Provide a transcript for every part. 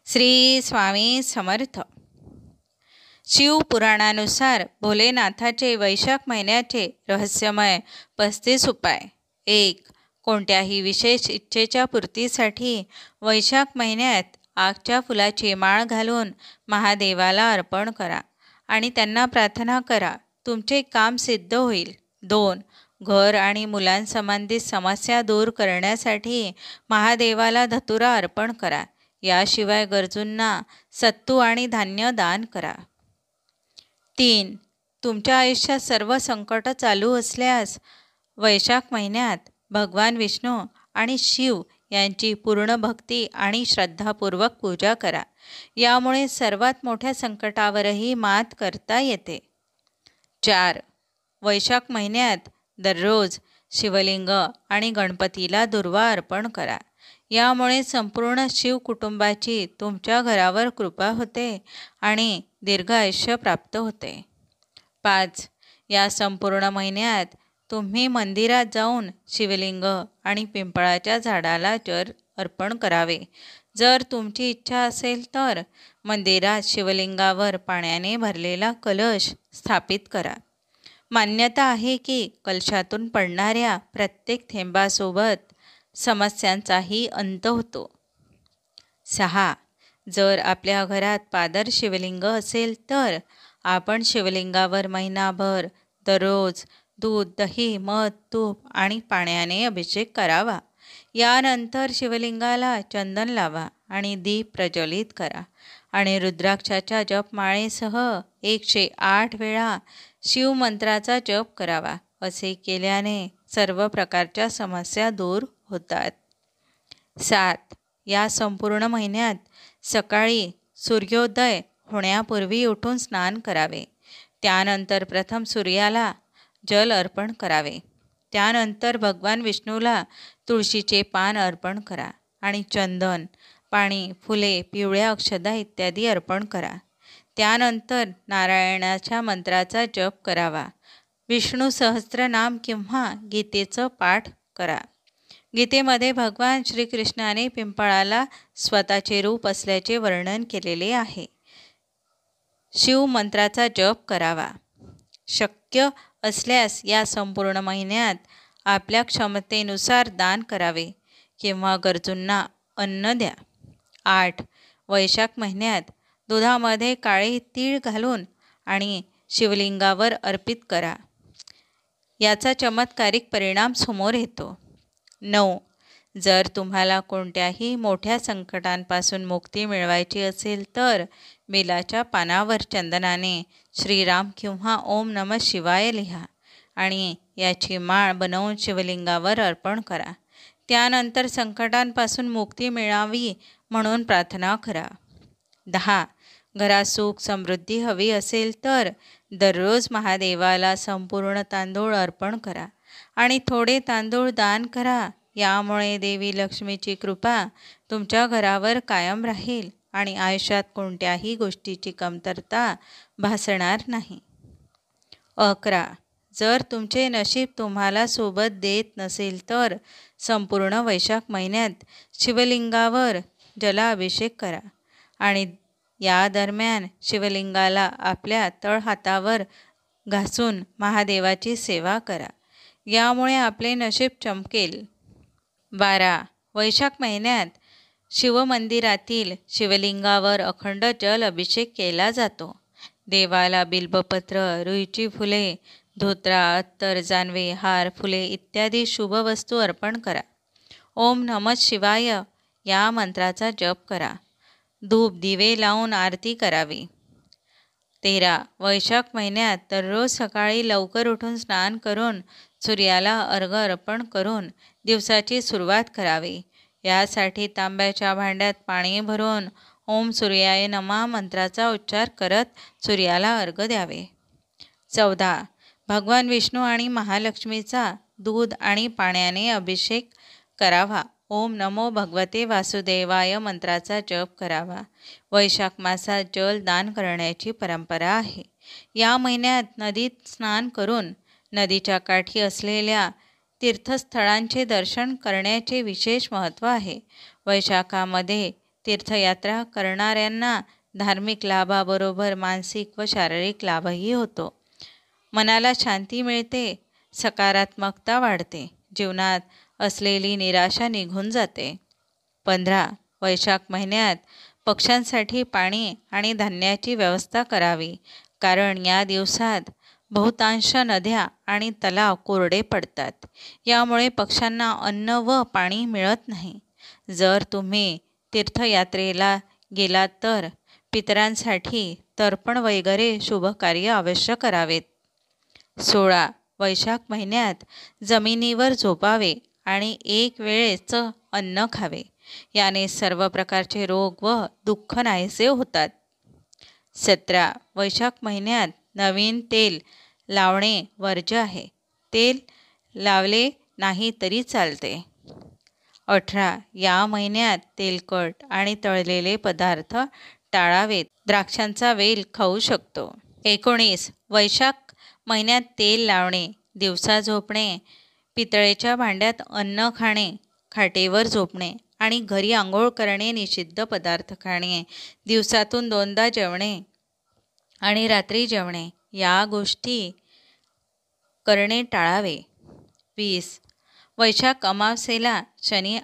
श्री स्वामी समर्थ. शिवपुराणानुसार भोलेनाथाचे वैशाख महिन्याचे रहस्यमय 35 उपाय. 1. कोणत्याही विशेष इच्छेच्या पूर्तीसाठी वैशाख महिन्यात आगच्या फुलाची माळ घालून महादेवाला अर्पण करा आणि त्यांना प्रार्थना करा, तुमचे काम सिद्ध होईल. 2. घर आणि मुलांसंबंधित समस्या दूर करण्यासाठी महादेवाला धतुरा अर्पण करा. याशिवाय गरजूंना सत्तू आणि धान्य दान करा. 3. तुमच्या आयुष्यात सर्व संकट चालू असल्यास वैशाख महिन्यात भगवान विष्णू आणि शिव यांची पूर्ण भक्ती आणि श्रद्धापूर्वक पूजा करा. यामुळे सर्वात मोठ्या संकटावरही मात करता येते. 4. वैशाख महिन्यात दररोज शिवलिंग आणि गणपतीला दुर्वा अर्पण करा. यामुळे संपूर्ण शिव कुटुंबाची तुमच्या घरावर कृपा होते आणि दीर्घ आयुष्य प्राप्त होते. 5. या संपूर्ण महिन्यात तुम्ही मंदिरात जाऊन शिवलिंग आणि पिंपळाच्या झाडाला जल अर्पण करावे. जर तुमची इच्छा असेल तर मंदिरात शिवलिंगावर पाण्याने भरलेला कलश स्थापित करा. मान्यता आहे की कलशातून पडणाऱ्या प्रत्येक थेंबासोबत समस्यांचाही अंत होतो. 6. जर आपल्या घरात पादर शिवलिंग असेल तर आपण शिवलिंगावर महिनाभर दररोज दूध, दही, मध, तूप आणि पाण्याने अभिषेक करावा. यानंतर शिवलिंगाला चंदन लावा आणि दीप प्रज्वलित करा आणि रुद्राक्षाच्या जपमाळेसह 108 वेळा शिवमंत्राचा जप करावा. असे केल्याने सर्व प्रकारच्या समस्या दूर होतात. 7. या संपूर्ण महिन्यात सकाळी सूर्योदय होण्यापूर्वी उठून स्नान करावे. त्यानंतर प्रथम सूर्याला जल अर्पण करावे. त्यानंतर भगवान विष्णूला तुळशीचे पान अर्पण करा आणि चंदन, पाणी, फुले, पिवळ्या अक्षता इत्यादी अर्पण करा. त्यानंतर नारायणाच्या मंत्राचा जप करावा. विष्णू सहस्त्रनाम किंवा गीतेचं पाठ करा. गीतेमध्ये भगवान श्रीकृष्णाने पिंपळाला स्वतःचे रूप असल्याचे वर्णन केलेले आहे. शिवमंत्राचा जप करावा. शक्य असल्यास या संपूर्ण महिन्यात आपल्या क्षमतेनुसार दान करावे किंवा गरजूंना अन्न द्या. 8. वैशाख महिन्यात दुधामध्ये काळे तीळ घालून आणि शिवलिंगावर अर्पित करा. याचा चमत्कारिक परिणाम समोर येतो. 9. जर तुम्हाला कोणत्याही मोठ्या संकटांपासून मुक्ती मिळवायची असेल तर बेलाच्या पानावर चंदनाने श्रीराम किंवा ओम नमः शिवाय लिहा आणि याची माळ बनवून शिवलिंगावर अर्पण करा. त्यानंतर संकटांपासून मुक्ती मिळावी म्हणून प्रार्थना करा. 10. घरात सुख समृद्धी हवी असेल तर दररोज महादेवाला संपूर्ण तांदूळ अर्पण करा आणि थोडे तांदूळ दान करा. यामुळे देवी लक्ष्मीची कृपा तुमच्या घरावर कायम राहील आणि आयुष्यात कोणत्याही गोष्टीची कमतरता भासणार नाही. 11. जर तुमचे नशीब तुम्हाला सोबत देत नसेल तर संपूर्ण वैशाख महिन्यात शिवलिंगावर जलाभिषेक करा आणि या दरम्यान शिवलिंगाला आपल्या तळहातावर घासून महादेवाची सेवा करा. यामुळे आपले नशीब चमकेल. 12. वैशाख महिन्यात शिवमंदिरातील शिवलिंगावर अखंड जल अभिषेक केला जातो. देवाला बिल्बपत्र, रुईची फुले, धोत्रा, अत्तर, जानवे, हार, फुले इत्यादी शुभ वस्तू अर्पण करा. ओम नमः शिवाय या मंत्राचा जप करा. धूप दिवे लावून आरती करावी. 13. वैशाख महिन्यात दररोज सकाळी लवकर उठून स्नान करून सूर्याला अर्घ्य अर्पण करून दिवसाची सुरुवात करावी. यासाठी तांब्याच्या भांड्यात पाणी भरून ओम सूर्याय नमः मंत्राचा उच्चार करत सूर्याला अर्घ्य द्यावे. 14. भगवान विष्णू आणि महालक्ष्मीचा दूध आणि पाण्याने अभिषेक करावा. ओम नमो भगवते वासुदेवाय मंत्राचा जप करावा. वैशाख मासात जल दान करण्याची परंपरा आहे. या महिन्यात नदीत स्नान करून नदीच्या काठी असलेल्या तीर्थस्थळांचे दर्शन करण्याचे विशेष महत्त्व आहे. वैशाखामध्ये तीर्थयात्रा करणाऱ्यांना धार्मिक लाभाबरोबर मानसिक व शारीरिक लाभही होतो. मनाला शांती मिळते, सकारात्मकता वाढते, जीवनात असलेली निराशा निघून जाते. 15. वैशाख महिन्यात पक्ष्यांसाठी पाणी आणि धान्याची व्यवस्था करावी, कारण या दिवसात बहुतांश नद्या आणि तलाव कोरडे पडतात. यामुळे पक्ष्यांना अन्न व पाणी मिळत नाही. जर तुम्ही तीर्थयात्रेला गेलात तर पितरांसाठी तर्पण वगैरे शुभकार्य अवश्य करावेत. 16. वैशाख महिन्यात जमिनीवर झोपावे आणि एक वेळेचं अन्न खावे. याने सर्व प्रकारचे रोग व दुःख नाहीसे होतात. 17. वैशाख महिन्यात नवीन तेल लावणे वर्ज्य आहे. तेल लावले नाही तरी चालते. 18. या महिन्यात तेलकट आणि तळलेले पदार्थ टाळावेत. द्राक्षांचा वेल खाऊ शकतो. 19. वैशाख महिन्यात तेल लावणे, दिवसा झोपणे, पितळेच्या भांड्यात अन्न खाणे, खाटेवर झोपणे आणि घरी आंघोळ करणे, निषिद्ध पदार्थ खाणे, दिवसातून 2दा जेवणे आणि रात्री जेवणे या गोष्टी करणे टाळावे. 20. वैशाख अमावास्येला शनी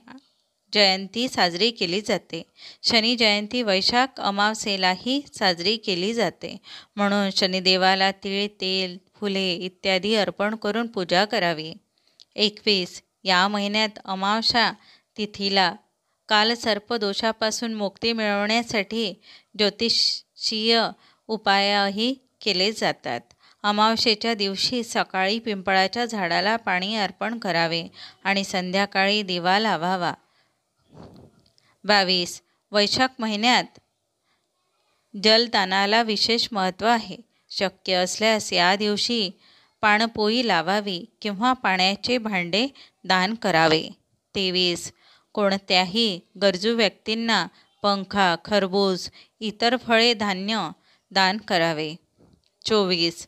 जयंती साजरी केली जाते. शनी जयंती वैशाख अमावास्येलाही साजरी केली जाते. म्हणून शनिदेवाला तीळ, तेल, फुले इत्यादी अर्पण करून पूजा करावी. 21. या महिन्यात अमावास्या तिथीला कालसर्प दोषापासून मुक्ती मिळवण्यासाठी ज्योतिषीय उपायही केले जातात. अमावास्येच्या दिवशी सकाळी पिंपळाच्या झाडाला पाणी अर्पण करावे आणि संध्याकाळी दिवा लावावा. 22. वैशाख महिन्यात जलदानाला विशेष महत्त्व आहे. शक्य असल्यास या दिवशी पाणपोई लावावी किंवा पाण्याचे भांडे दान करावे. 23. कोणत्याही गरजू व्यक्तींना पंखा, खरबूज, इतर फळे, धान्य दान करावे. 24.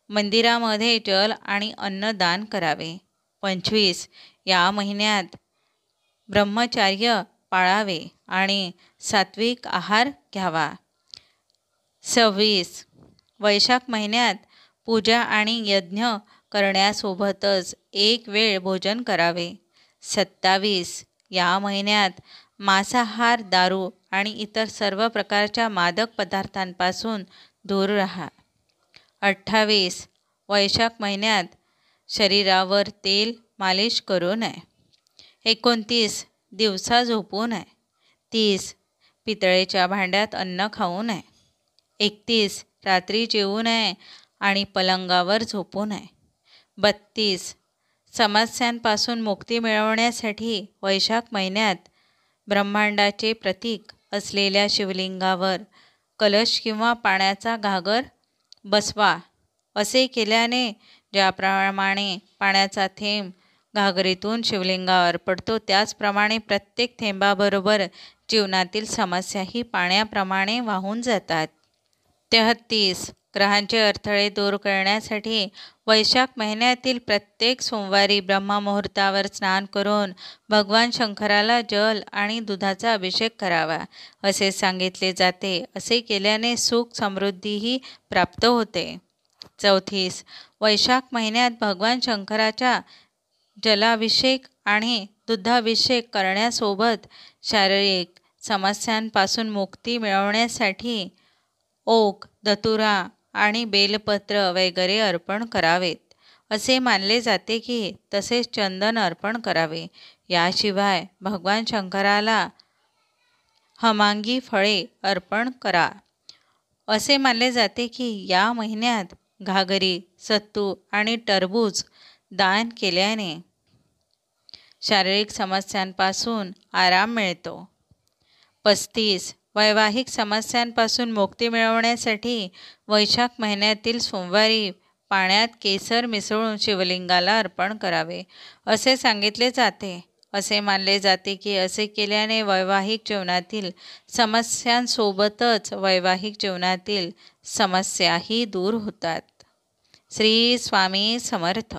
मंदिरामध्ये जल आणि अन्न दान करावे. 25. या महिन्यात ब्रह्मचर्य पाळावे आणि सात्विक आहार घ्यावा. 26. वैशाख महिन्यात पूजा आणि यज्ञ करण्यासोबतच एक वेळ भोजन करावे. 27. या महिन्यात मांसाहार, दारू आणि इतर सर्व प्रकारच्या मादक पदार्थांपासून दूर राहा. 28. वैशाख महिन्यात शरीरावर तेल मालिश करू नये. 29. दिवसा झोपू नये. 30. पितळेच्या भांड्यात अन्न खाऊ नये. 31. रात्री जेवू नये आणि पलंगावर झोपू नये. 32. समस्यांपासून मुक्ती मिळवण्यासाठी वैशाख महिन्यात ब्रह्मांडाचे प्रतीक असलेल्या शिवलिंगावर कलश किंवा पाण्याचा घागर बसवा. असे केल्याने ज्याप्रमाणे पाण्याचा थेंब घागरीतून शिवलिंगावर पडतो, त्याचप्रमाणे प्रत्येक थेंबाबरोबर जीवनातील समस्याही पाण्याप्रमाणे वाहून जातात. 33. ग्रहांचे अडथळे दूर करण्यासाठी वैशाख महिन्यातील प्रत्येक सोमवारी ब्रह्ममुहूर्तावर स्नान करून भगवान शंकराला जल आणि दुधाचा अभिषेक करावा असे सांगितले जाते. असे केल्याने सुख समृद्धीही प्राप्त होते. 34. वैशाख महिन्यात भगवान शंकराचा जलाभिषेक आणि दुधाभिषेक करण्यासोबत शारीरिक समस्यांपासून मुक्ती मिळवण्यासाठी ओक, धतुरा आणि बेलपत्र वगैरे अर्पण करावेत असे मानले जाते की तसेच चंदन अर्पण करावे. याशिवाय भगवान शंकराला हमांगी फळे अर्पण करा. असे मानले जाते की या महिन्यात घागरी, सत्तू आणि टरबूज दान केल्याने शारीरिक समस्यांपासून आराम मिळतो. 35. वैवाहिक समस्यांपासून मुक्ती मिळवण्यासाठी वैशाख महिन्यातील सोमवारी पाण्यात केसर मिसळून शिवलिंगाला अर्पण करावे असे सांगितले जाते. असे मानले जाते की असे केल्याने वैवाहिक जीवनातील समस्यांसोबतच वैवाहिक जीवनातील समस्याही दूर होतात. श्री स्वामी समर्थ.